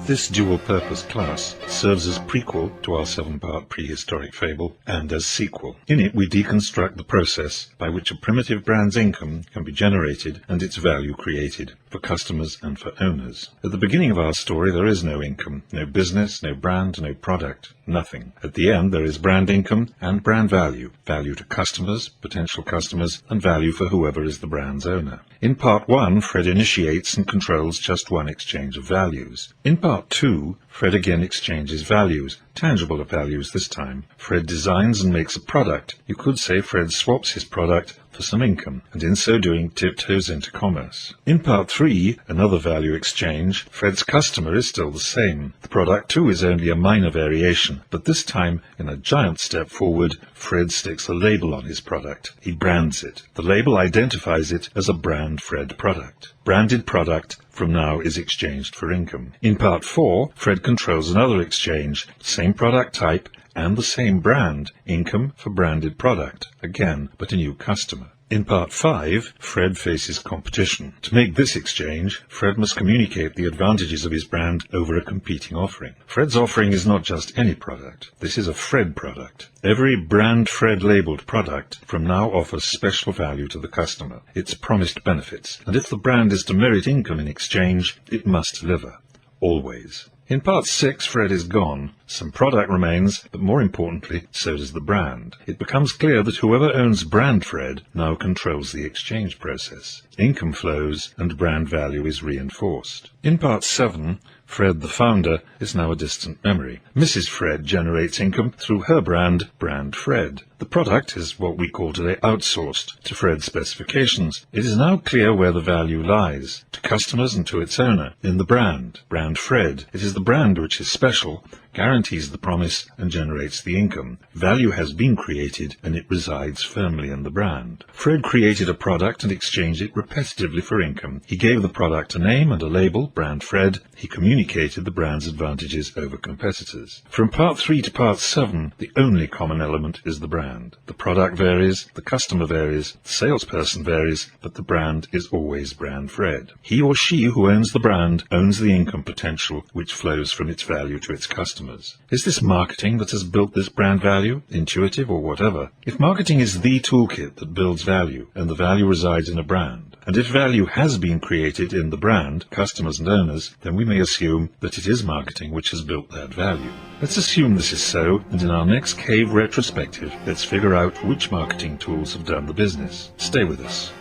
This dual-purpose class serves as prequel to our 7-part prehistoric fable and as sequel. In it we deconstruct the process by which a primitive brand's income can be generated and its value created for customers and for owners. At the beginning of our story there is no income, no business, no brand, no product, nothing. At the end there is brand income and brand value, value to customers, potential customers, and value for whoever is the brand's owner. In Part 1, Fred initiates and controls just one exchange of values. In Part 2, Fred again exchanges values, tangible values this time. Fred designs and makes a product. You could say Fred swaps his product for some income, and in so doing tiptoes into commerce. In Part 3, another value exchange, Fred's customer is still the same. The product too is only a minor variation, but this time, in a giant step forward, Fred sticks a label on his product. He brands it. The label identifies it as a brand Fred product. Branded product from now is exchanged for income. In Part 4, Fred controls another exchange, same product type and the same brand, income for branded product, again, but a new customer. In Part 5, Fred faces competition. To make this exchange, Fred must communicate the advantages of his brand over a competing offering. Fred's offering is not just any product. This is a Fred product. Every brand Fred labeled product from now offers special value to the customer, its promised benefits, and if the brand is to merit income in exchange, it must deliver. Always. In Part 6, Fred is gone. Some product remains, but more importantly, so does the brand. It becomes clear that whoever owns brand Fred now controls the exchange process. Income flows and brand value is reinforced. In Part 7, Fred the founder is now a distant memory. Mrs. Fred generates income through her brand, Brand Fred. The product is what we call today outsourced to Fred's specifications. It is now clear where the value lies, to customers and to its owner, in the brand, Brand Fred. It is the brand which is special, guarantees the promise and generates the income. Value has been created and it resides firmly in the brand. Fred created a product and exchanged it repetitively for income. He gave the product a name and a label, Brand Fred. He communicated the brand's advantages over competitors. From Part 3 to Part 7, the only common element is the brand. The product varies, the customer varies, the salesperson varies, but the brand is always Brand Fred. He or she who owns the brand owns the income potential which flows from its value to its customers. Is this marketing that has built this brand value, intuitive or whatever? If marketing is the toolkit that builds value, and the value resides in a brand, and if value has been created in the brand, customers and owners, then we may assume that it is marketing which has built that value. Let's assume this is so, and in our next cave retrospective, let's figure out which marketing tools have done the business. Stay with us.